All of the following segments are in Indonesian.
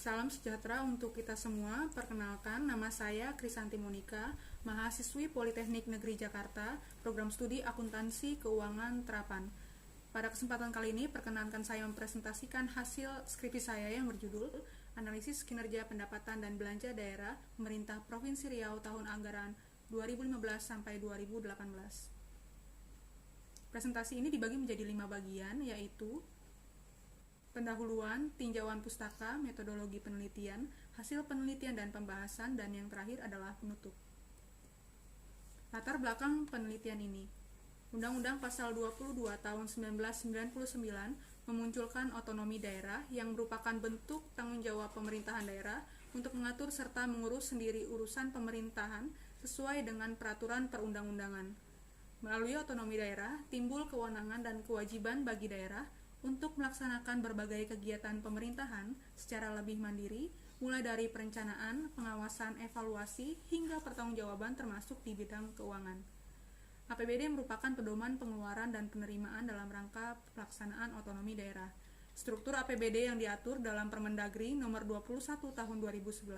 Salam sejahtera untuk kita semua. Perkenalkan, nama saya Krisanti Monika, mahasiswi Politeknik Negeri Jakarta, program studi Akuntansi Keuangan Terapan. Pada kesempatan kali ini, perkenankan saya mempresentasikan hasil skripsi saya yang berjudul Analisis Kinerja Pendapatan dan Belanja Daerah Pemerintah Provinsi Riau tahun anggaran 2015 sampai 2018. Presentasi ini dibagi menjadi 5 bagian, yaitu pendahuluan, tinjauan pustaka, metodologi penelitian, hasil penelitian dan pembahasan, dan yang terakhir adalah penutup. Latar belakang penelitian ini. Undang-Undang Pasal 22 tahun 1999 memunculkan otonomi daerah yang merupakan bentuk tanggung jawab pemerintahan daerah untuk mengatur serta mengurus sendiri urusan pemerintahan sesuai dengan peraturan perundang-undangan. Melalui otonomi daerah, timbul kewenangan dan kewajiban bagi daerah untuk melaksanakan berbagai kegiatan pemerintahan secara lebih mandiri, mulai dari perencanaan, pengawasan, evaluasi, hingga pertanggungjawaban termasuk di bidang keuangan. APBD merupakan pedoman pengeluaran dan penerimaan dalam rangka pelaksanaan otonomi daerah. Struktur APBD yang diatur dalam Permendagri nomor 21 tahun 2011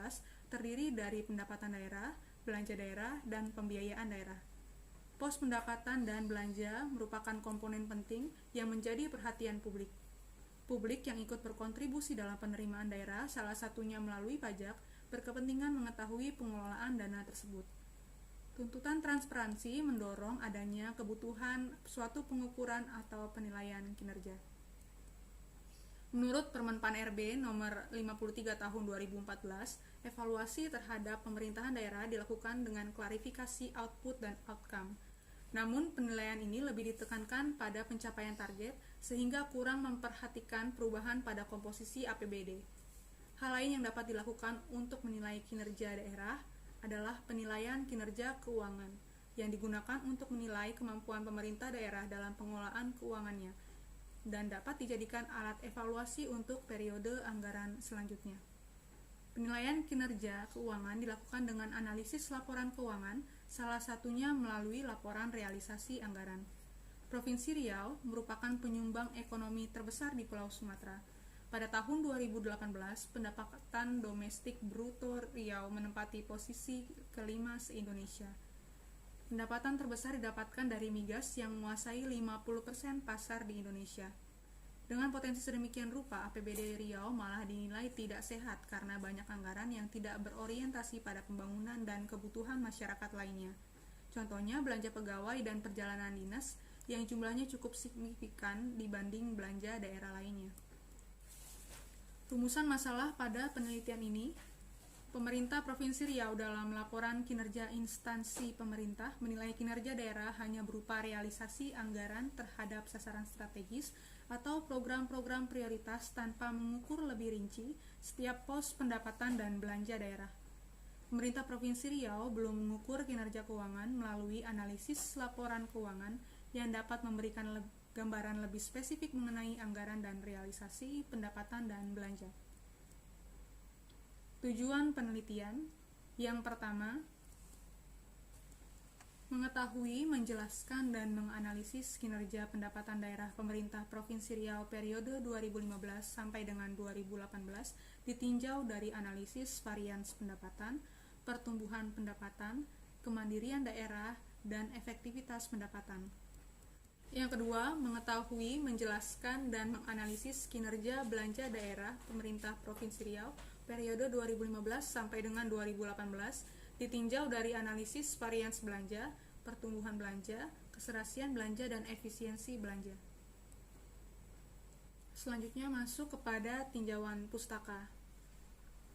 terdiri dari pendapatan daerah, belanja daerah, dan pembiayaan daerah. Pos pendapatan dan belanja merupakan komponen penting yang menjadi perhatian publik. Publik yang ikut berkontribusi dalam penerimaan daerah, salah satunya melalui pajak, berkepentingan mengetahui pengelolaan dana tersebut. Tuntutan transparansi mendorong adanya kebutuhan suatu pengukuran atau penilaian kinerja. Menurut Permenpan RB nomor 53 tahun 2014, evaluasi terhadap pemerintahan daerah dilakukan dengan klarifikasi output dan outcome. Namun, penilaian ini lebih ditekankan pada pencapaian target, sehingga kurang memperhatikan perubahan pada komposisi APBD. Hal lain yang dapat dilakukan untuk menilai kinerja daerah adalah penilaian kinerja keuangan, yang digunakan untuk menilai kemampuan pemerintah daerah dalam pengelolaan keuangannya, dan dapat dijadikan alat evaluasi untuk periode anggaran selanjutnya. Penilaian kinerja keuangan dilakukan dengan analisis laporan keuangan, salah satunya melalui laporan realisasi anggaran. Provinsi Riau merupakan penyumbang ekonomi terbesar di Pulau Sumatera. Pada tahun 2018, pendapatan domestik bruto Riau menempati posisi kelima se-Indonesia. Pendapatan terbesar didapatkan dari migas yang menguasai 50% pasar di Indonesia. Dengan potensi sedemikian rupa, APBD Riau malah dinilai tidak sehat karena banyak anggaran yang tidak berorientasi pada pembangunan dan kebutuhan masyarakat lainnya. Contohnya belanja pegawai dan perjalanan dinas yang jumlahnya cukup signifikan dibanding belanja daerah lainnya. Rumusan masalah pada penelitian ini. Pemerintah Provinsi Riau dalam laporan kinerja instansi pemerintah menilai kinerja daerah hanya berupa realisasi anggaran terhadap sasaran strategis atau program-program prioritas tanpa mengukur lebih rinci setiap pos pendapatan dan belanja daerah. Pemerintah Provinsi Riau belum mengukur kinerja keuangan melalui analisis laporan keuangan yang dapat memberikan gambaran lebih spesifik mengenai anggaran dan realisasi pendapatan dan belanja. Tujuan penelitian yang pertama, mengetahui, menjelaskan, dan menganalisis kinerja pendapatan daerah pemerintah Provinsi Riau periode 2015 sampai dengan 2018 ditinjau dari analisis varians pendapatan, pertumbuhan pendapatan, kemandirian daerah, dan efektivitas pendapatan. Yang kedua, mengetahui, menjelaskan, dan menganalisis kinerja belanja daerah pemerintah Provinsi Riau periode 2015 sampai dengan 2018 ditinjau dari analisis varians belanja, pertumbuhan belanja, keserasian belanja, dan efisiensi belanja. Selanjutnya masuk kepada tinjauan pustaka.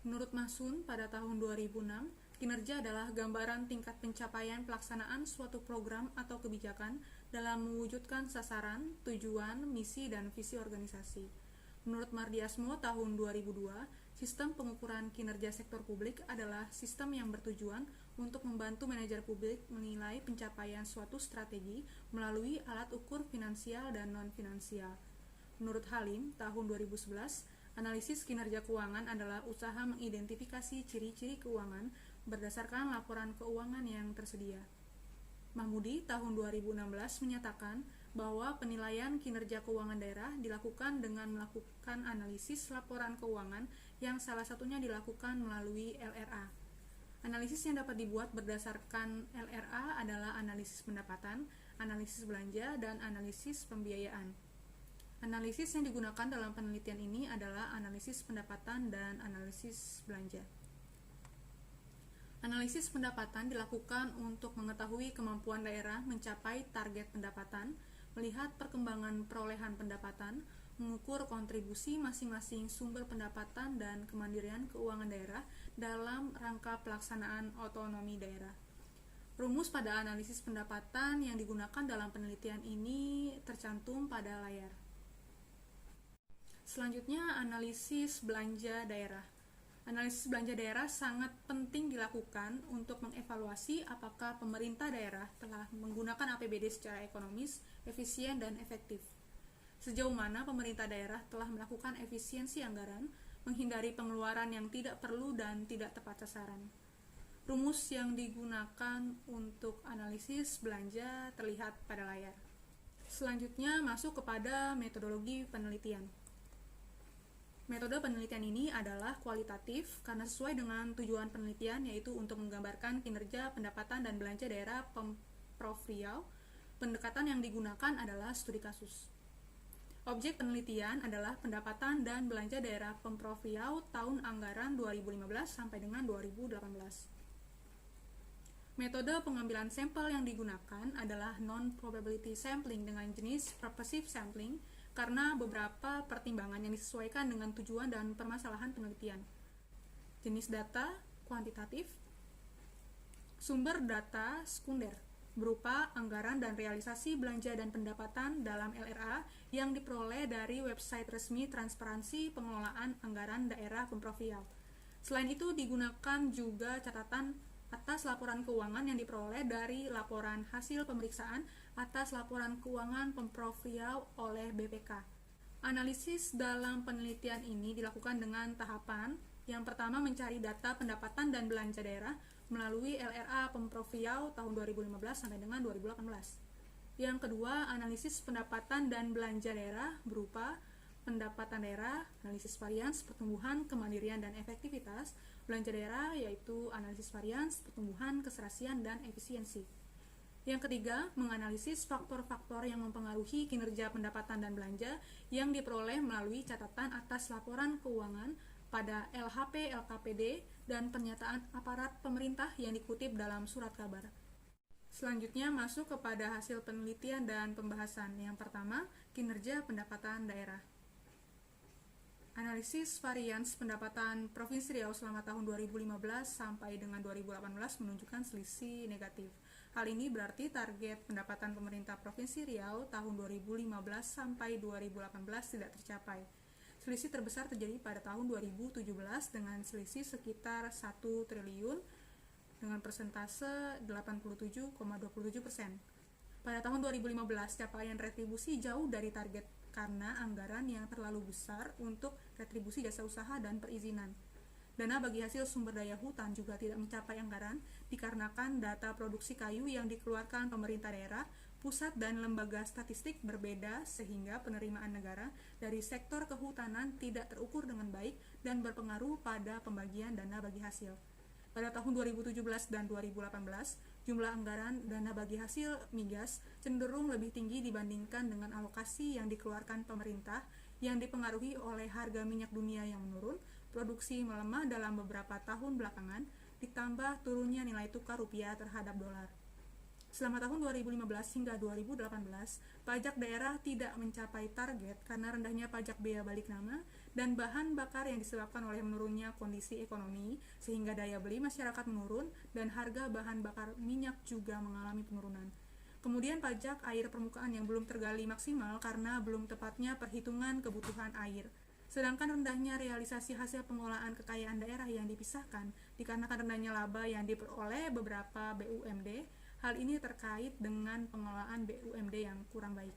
Menurut Masun, pada tahun 2006, kinerja adalah gambaran tingkat pencapaian pelaksanaan suatu program atau kebijakan dalam mewujudkan sasaran, tujuan, misi, dan visi organisasi. Menurut Mardiasmo tahun 2002, sistem pengukuran kinerja sektor publik adalah sistem yang bertujuan untuk membantu manajer publik menilai pencapaian suatu strategi melalui alat ukur finansial dan non-finansial. Menurut Halim tahun 2011, analisis kinerja keuangan adalah usaha mengidentifikasi ciri-ciri keuangan berdasarkan laporan keuangan yang tersedia. Mahmudi tahun 2016 menyatakan bahwa penilaian kinerja keuangan daerah dilakukan dengan melakukan analisis laporan keuangan yang salah satunya dilakukan melalui LRA. Analisis yang dapat dibuat berdasarkan LRA adalah analisis pendapatan, analisis belanja, dan analisis pembiayaan. Analisis yang digunakan dalam penelitian ini adalah analisis pendapatan dan analisis belanja. Analisis pendapatan dilakukan untuk mengetahui kemampuan daerah mencapai target pendapatan, melihat perkembangan perolehan pendapatan, mengukur kontribusi masing-masing sumber pendapatan dan kemandirian keuangan daerah dalam rangka pelaksanaan otonomi daerah. Rumus pada analisis pendapatan yang digunakan dalam penelitian ini tercantum pada layar. Selanjutnya, analisis belanja daerah. Analisis belanja daerah sangat penting dilakukan untuk mengevaluasi apakah pemerintah daerah telah menggunakan APBD secara ekonomis, efisien, dan efektif. Sejauh mana pemerintah daerah telah melakukan efisiensi anggaran, menghindari pengeluaran yang tidak perlu dan tidak tepat sasaran. Rumus yang digunakan untuk analisis belanja terlihat pada layar. Selanjutnya masuk kepada metodologi penelitian. Metode penelitian ini adalah kualitatif karena sesuai dengan tujuan penelitian, yaitu untuk menggambarkan kinerja pendapatan dan belanja daerah Pemprov Riau. Pendekatan yang digunakan adalah studi kasus. Objek penelitian adalah pendapatan dan belanja daerah Pemprov Riau tahun anggaran 2015 sampai dengan 2018. Metode pengambilan sampel yang digunakan adalah non-probability sampling dengan jenis purposive sampling karena beberapa pertimbangan yang disesuaikan dengan tujuan dan permasalahan penelitian. Jenis data kuantitatif, sumber data sekunder berupa anggaran dan realisasi belanja dan pendapatan dalam LRA yang diperoleh dari website resmi Transparansi Pengelolaan Anggaran Daerah Pemprov Riau. Selain itu digunakan juga catatan atas laporan keuangan yang diperoleh dari laporan hasil pemeriksaan atas laporan keuangan Pemprov Riau oleh BPK. Analisis dalam penelitian ini dilakukan dengan tahapan. Yang pertama, mencari data pendapatan dan belanja daerah melalui LRA Pemprov Riau tahun 2015 sampai dengan 2018. Yang kedua, analisis pendapatan dan belanja daerah berupa pendapatan daerah, analisis varians, pertumbuhan, kemandirian, dan efektivitas. Belanja daerah yaitu analisis varians, pertumbuhan, keserasian, dan efisiensi. Yang ketiga, menganalisis faktor-faktor yang mempengaruhi kinerja pendapatan dan belanja yang diperoleh melalui catatan atas laporan keuangan pada LHP, LKPD, dan pernyataan aparat pemerintah yang dikutip dalam surat kabar. Selanjutnya masuk kepada hasil penelitian dan pembahasan. Yang pertama, kinerja pendapatan daerah. Analisis varians pendapatan Provinsi Riau selama tahun 2015 sampai dengan 2018 menunjukkan selisih negatif. Hal ini berarti target pendapatan pemerintah Provinsi Riau tahun 2015 sampai 2018 tidak tercapai. Selisih terbesar terjadi pada tahun 2017 dengan selisih sekitar 1 triliun dengan persentase 87,27%. Pada tahun 2015, capaian retribusi jauh dari target karena anggaran yang terlalu besar untuk retribusi jasa usaha dan perizinan. Dana bagi hasil sumber daya hutan juga tidak mencapai anggaran dikarenakan data produksi kayu yang dikeluarkan pemerintah daerah, pusat, dan lembaga statistik berbeda sehingga penerimaan negara dari sektor kehutanan tidak terukur dengan baik dan berpengaruh pada pembagian dana bagi hasil. Pada tahun 2017 dan 2018, jumlah anggaran dana bagi hasil migas cenderung lebih tinggi dibandingkan dengan alokasi yang dikeluarkan pemerintah yang dipengaruhi oleh harga minyak dunia yang menurun, produksi melemah dalam beberapa tahun belakangan, ditambah turunnya nilai tukar rupiah terhadap dolar. Selama tahun 2015 hingga 2018, pajak daerah tidak mencapai target karena rendahnya pajak bea balik nama dan bahan bakar yang disebabkan oleh menurunnya kondisi ekonomi sehingga daya beli masyarakat menurun dan harga bahan bakar minyak juga mengalami penurunan. Kemudian pajak air permukaan yang belum tergali maksimal karena belum tepatnya perhitungan kebutuhan air. Sedangkan rendahnya realisasi hasil pengolahan kekayaan daerah yang dipisahkan dikarenakan rendahnya laba yang diperoleh beberapa BUMD. Hal ini terkait dengan pengelolaan BUMD yang kurang baik.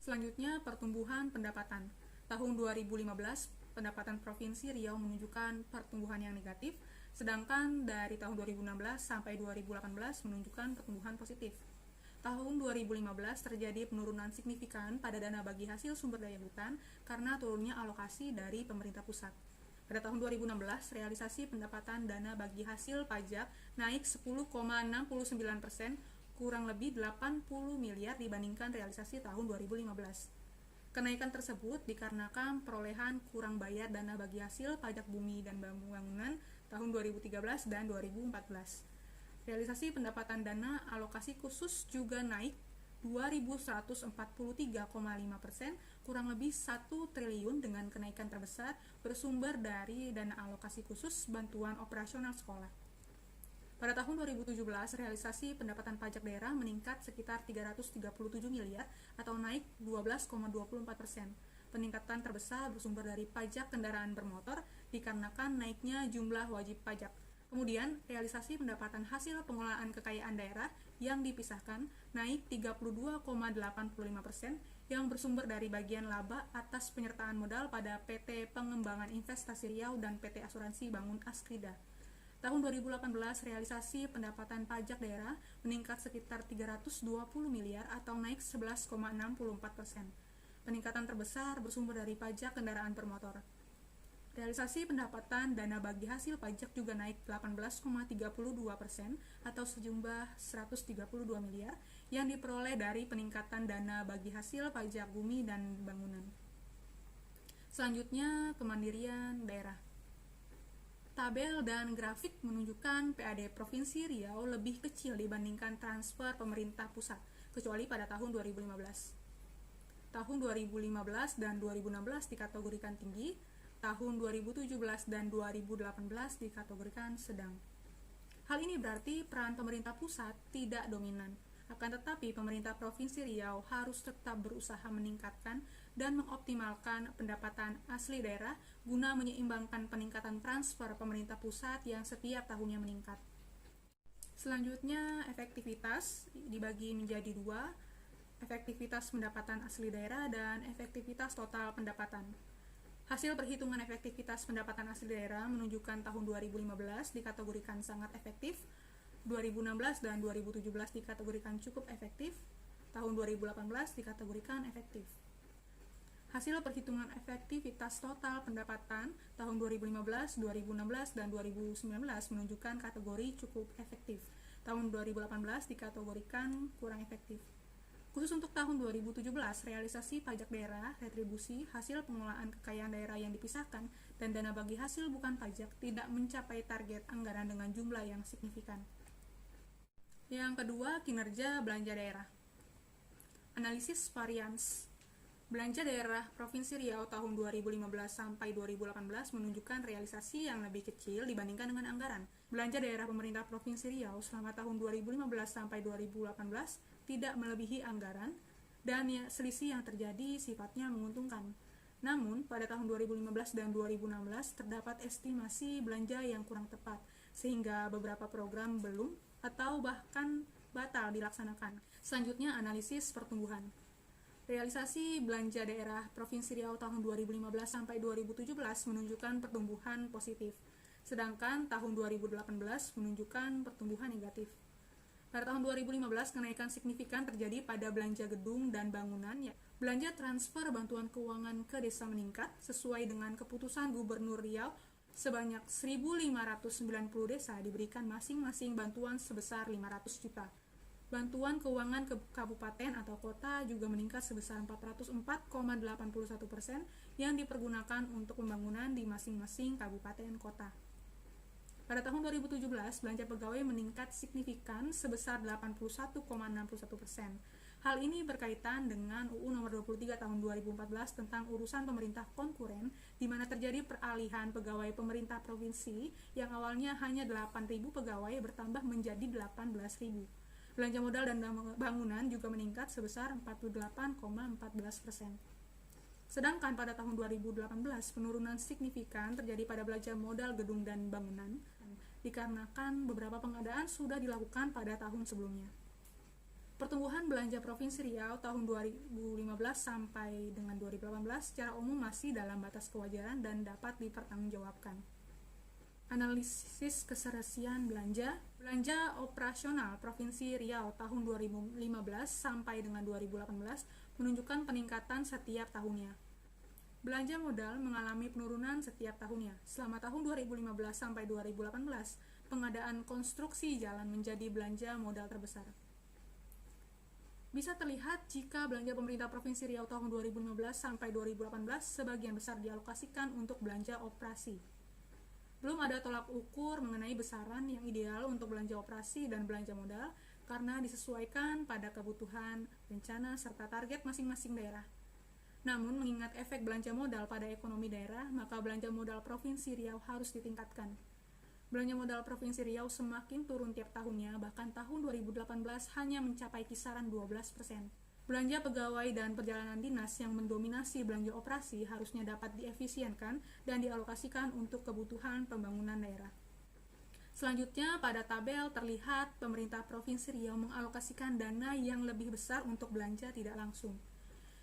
Selanjutnya, pertumbuhan pendapatan. Tahun 2015, pendapatan Provinsi Riau menunjukkan pertumbuhan yang negatif, sedangkan dari tahun 2016 sampai 2018 menunjukkan pertumbuhan positif. tahun 2015 terjadi penurunan signifikan pada dana bagi hasil sumber daya hutan karena turunnya alokasi dari pemerintah pusat. Pada tahun 2016, realisasi pendapatan dana bagi hasil pajak naik 10,69%, kurang lebih 80 miliar dibandingkan realisasi tahun 2015. Kenaikan tersebut dikarenakan perolehan kurang bayar dana bagi hasil pajak bumi dan bangunan tahun 2013 dan 2014. Realisasi pendapatan dana alokasi khusus juga naik 2.143,5%, kurang lebih 1 triliun dengan kenaikan terbesar bersumber dari dana alokasi khusus bantuan operasional sekolah. Pada tahun 2017, realisasi pendapatan pajak daerah meningkat sekitar 337 miliar atau naik 12,24%. Peningkatan terbesar bersumber dari pajak kendaraan bermotor dikarenakan naiknya jumlah wajib pajak. Kemudian, realisasi pendapatan hasil pengelolaan kekayaan daerah yang dipisahkan naik 32,85% yang bersumber dari bagian laba atas penyertaan modal pada PT Pengembangan Investasi Riau dan PT Asuransi Bangun Askrida. Tahun 2018, realisasi pendapatan pajak daerah meningkat sekitar 320 miliar atau naik 11,64%. Peningkatan terbesar bersumber dari pajak kendaraan bermotor. Realisasi pendapatan dana bagi hasil pajak juga naik 18,32% atau sejumlah 132 miliar yang diperoleh dari peningkatan dana bagi hasil pajak bumi dan bangunan. Selanjutnya, kemandirian daerah. Tabel dan grafik menunjukkan PAD Provinsi Riau lebih kecil dibandingkan transfer pemerintah pusat, kecuali pada tahun 2015. Tahun 2015 dan 2016 dikategorikan tinggi, tahun 2017 dan 2018 dikategorikan sedang. Hal ini berarti peran pemerintah pusat tidak dominan. Akan tetapi, pemerintah Provinsi Riau harus tetap berusaha meningkatkan dan mengoptimalkan pendapatan asli daerah guna menyeimbangkan peningkatan transfer pemerintah pusat yang setiap tahunnya meningkat. Selanjutnya, efektivitas dibagi menjadi dua, efektivitas pendapatan asli daerah dan efektivitas total pendapatan. Hasil perhitungan efektivitas pendapatan asli daerah menunjukkan tahun 2015 dikategorikan sangat efektif, 2016 dan 2017 dikategorikan cukup efektif, tahun 2018 dikategorikan efektif. Hasil perhitungan efektivitas total pendapatan tahun 2015, 2016, dan 2019 menunjukkan kategori cukup efektif. Tahun 2018 dikategorikan kurang efektif. Khusus untuk tahun 2017, realisasi pajak daerah, retribusi, hasil pengelolaan kekayaan daerah yang dipisahkan, dan dana bagi hasil bukan pajak tidak mencapai target anggaran dengan jumlah yang signifikan. Yang kedua, kinerja belanja daerah. Analisis varians. Belanja daerah Provinsi Riau tahun 2015 sampai 2018 menunjukkan realisasi yang lebih kecil dibandingkan dengan anggaran. Belanja daerah pemerintah Provinsi Riau selama tahun 2015 sampai 2018 tidak melebihi anggaran dan selisih yang terjadi sifatnya menguntungkan. Namun, pada tahun 2015 dan 2016 terdapat estimasi belanja yang kurang tepat, sehingga beberapa program belum atau bahkan batal dilaksanakan. Selanjutnya, analisis pertumbuhan. Realisasi belanja daerah Provinsi Riau tahun 2015 sampai 2017 menunjukkan pertumbuhan positif, sedangkan tahun 2018 menunjukkan pertumbuhan negatif. Pada tahun 2015, kenaikan signifikan terjadi pada belanja gedung dan bangunan. Belanja transfer bantuan keuangan ke desa meningkat sesuai dengan keputusan Gubernur Riau. Sebanyak 1.590 desa diberikan masing-masing bantuan sebesar 500 juta. Bantuan keuangan ke kabupaten atau kota juga meningkat sebesar 404,81% yang dipergunakan untuk pembangunan di masing-masing kabupaten kota. Pada tahun 2017, belanja pegawai meningkat signifikan sebesar 81,61%. Hal ini berkaitan dengan UU Nomor 23 Tahun 2014 tentang urusan pemerintah konkuren, di mana terjadi peralihan pegawai pemerintah provinsi yang awalnya hanya 8.000 pegawai bertambah menjadi 18.000. Belanja modal dan bangunan juga meningkat sebesar 48,14%. Sedangkan pada tahun 2018, penurunan signifikan terjadi pada belanja modal gedung dan bangunan, dikarenakan beberapa pengadaan sudah dilakukan pada tahun sebelumnya. Pertumbuhan belanja Provinsi Riau tahun 2015 sampai dengan 2018 secara umum masih dalam batas kewajaran dan dapat dipertanggungjawabkan. Analisis keserasian belanja operasional Provinsi Riau tahun 2015 sampai dengan 2018 menunjukkan peningkatan setiap tahunnya. Belanja modal mengalami penurunan setiap tahunnya. Selama tahun 2015 sampai 2018, pengadaan konstruksi jalan menjadi belanja modal terbesar. Bisa terlihat jika belanja pemerintah Provinsi Riau tahun 2015 sampai 2018 sebagian besar dialokasikan untuk belanja operasi. Belum ada tolak ukur mengenai besaran yang ideal untuk belanja operasi dan belanja modal karena disesuaikan pada kebutuhan, rencana, serta target masing-masing daerah. Namun, mengingat efek belanja modal pada ekonomi daerah, maka belanja modal Provinsi Riau harus ditingkatkan. Belanja modal Provinsi Riau semakin turun tiap tahunnya, bahkan tahun 2018 hanya mencapai kisaran 12%. Belanja pegawai dan perjalanan dinas yang mendominasi belanja operasi harusnya dapat diefisienkan dan dialokasikan untuk kebutuhan pembangunan daerah. Selanjutnya, pada tabel terlihat pemerintah Provinsi Riau mengalokasikan dana yang lebih besar untuk belanja tidak langsung.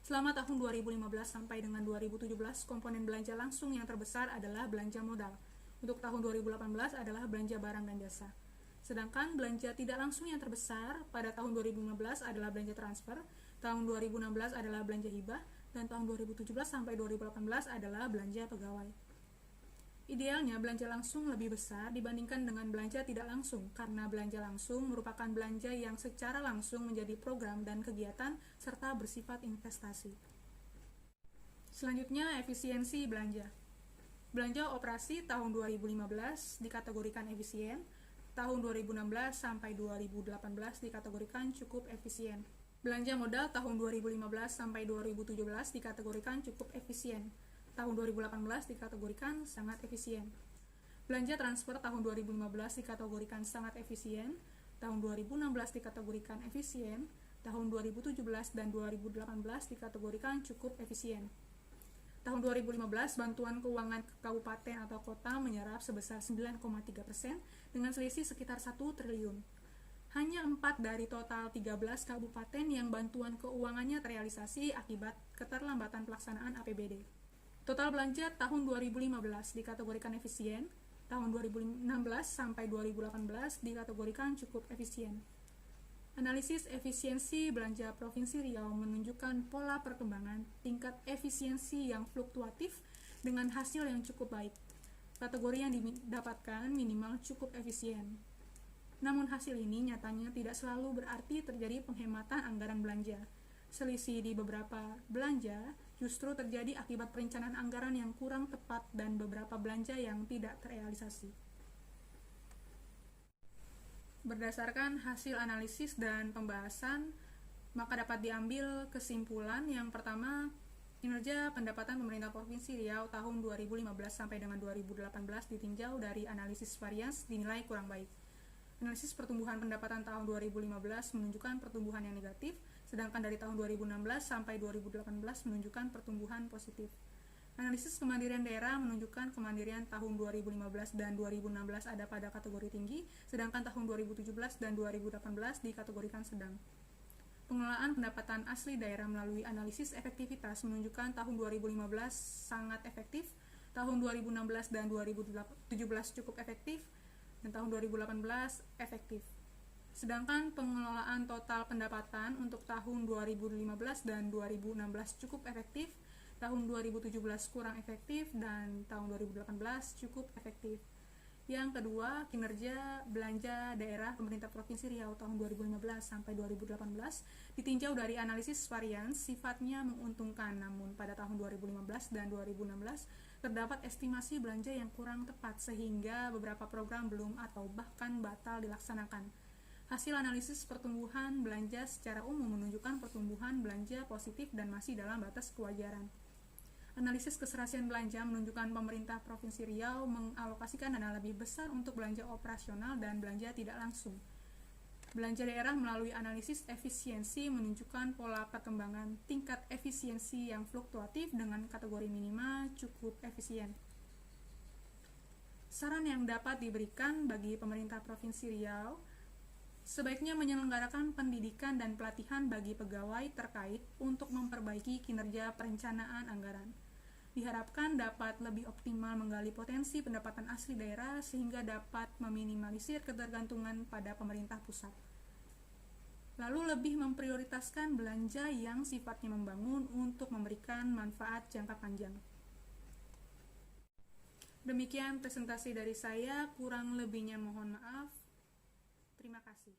Selama tahun 2015 sampai dengan 2017, komponen belanja langsung yang terbesar adalah belanja modal. Untuk tahun 2018 adalah belanja barang dan jasa. Sedangkan belanja tidak langsung yang terbesar pada tahun 2015 adalah belanja transfer, tahun 2016 adalah belanja hibah, dan tahun 2017 sampai 2018 adalah belanja pegawai. Idealnya belanja langsung lebih besar dibandingkan dengan belanja tidak langsung, karena belanja langsung merupakan belanja yang secara langsung menjadi program dan kegiatan serta bersifat investasi. Selanjutnya, efisiensi belanja. Belanja operasi tahun 2015 dikategorikan efisien, tahun 2016 sampai 2018 dikategorikan cukup efisien. Belanja modal tahun 2015 sampai 2017 dikategorikan cukup efisien. Tahun 2018 dikategorikan sangat efisien. Belanja transfer tahun 2015 dikategorikan sangat efisien. Tahun 2016 dikategorikan efisien. Tahun 2017 dan 2018 dikategorikan cukup efisien. Tahun 2015, bantuan keuangan ke kabupaten atau kota menyerap sebesar 9,3% dengan selisih sekitar 1 triliun. Hanya 4 dari total 13 kabupaten yang bantuan keuangannya terrealisasi akibat keterlambatan pelaksanaan APBD. Total belanja tahun 2015 dikategorikan efisien, tahun 2016 sampai 2018 dikategorikan cukup efisien. Analisis efisiensi belanja Provinsi Riau menunjukkan pola perkembangan tingkat efisiensi yang fluktuatif dengan hasil yang cukup baik. Kategori yang didapatkan minimal cukup efisien. Namun hasil ini nyatanya tidak selalu berarti terjadi penghematan anggaran belanja. Selisih di beberapa belanja justru terjadi akibat perencanaan anggaran yang kurang tepat dan beberapa belanja yang tidak terrealisasi. Berdasarkan hasil analisis dan pembahasan, maka dapat diambil kesimpulan yang pertama, kinerja pendapatan pemerintah Provinsi Riau tahun 2015 sampai dengan 2018 ditinjau dari analisis varians dinilai kurang baik. Analisis pertumbuhan pendapatan tahun 2015 menunjukkan pertumbuhan yang negatif, sedangkan dari tahun 2016 sampai 2018 menunjukkan pertumbuhan positif. Analisis kemandirian daerah menunjukkan kemandirian tahun 2015 dan 2016 ada pada kategori tinggi, sedangkan tahun 2017 dan 2018 dikategorikan sedang. Pengelolaan pendapatan asli daerah melalui analisis efektivitas menunjukkan tahun 2015 sangat efektif, tahun 2016 dan 2017 cukup efektif, dan tahun 2018 efektif. Sedangkan pengelolaan total pendapatan untuk tahun 2015 dan 2016 cukup efektif, tahun 2017 kurang efektif, dan tahun 2018 cukup efektif. Yang kedua, kinerja belanja daerah pemerintah Provinsi Riau tahun 2015 sampai 2018 ditinjau dari analisis varians sifatnya menguntungkan, namun pada tahun 2015 dan 2016 terdapat estimasi belanja yang kurang tepat sehingga beberapa program belum atau bahkan batal dilaksanakan. Hasil analisis pertumbuhan belanja secara umum menunjukkan pertumbuhan belanja positif dan masih dalam batas kewajaran. Analisis keserasian belanja menunjukkan pemerintah Provinsi Riau mengalokasikan dana lebih besar untuk belanja operasional dan belanja tidak langsung. Belanja daerah melalui analisis efisiensi menunjukkan pola perkembangan tingkat efisiensi yang fluktuatif dengan kategori minima cukup efisien. Saran yang dapat diberikan bagi pemerintah Provinsi Riau, sebaiknya menyelenggarakan pendidikan dan pelatihan bagi pegawai terkait untuk memperbaiki kinerja perencanaan anggaran. diharapkan dapat lebih optimal menggali potensi pendapatan asli daerah sehingga dapat meminimalisir ketergantungan pada pemerintah pusat. Lalu lebih memprioritaskan belanja yang sifatnya membangun untuk memberikan manfaat jangka panjang. Demikian presentasi dari saya, kurang lebihnya mohon maaf. Terima kasih.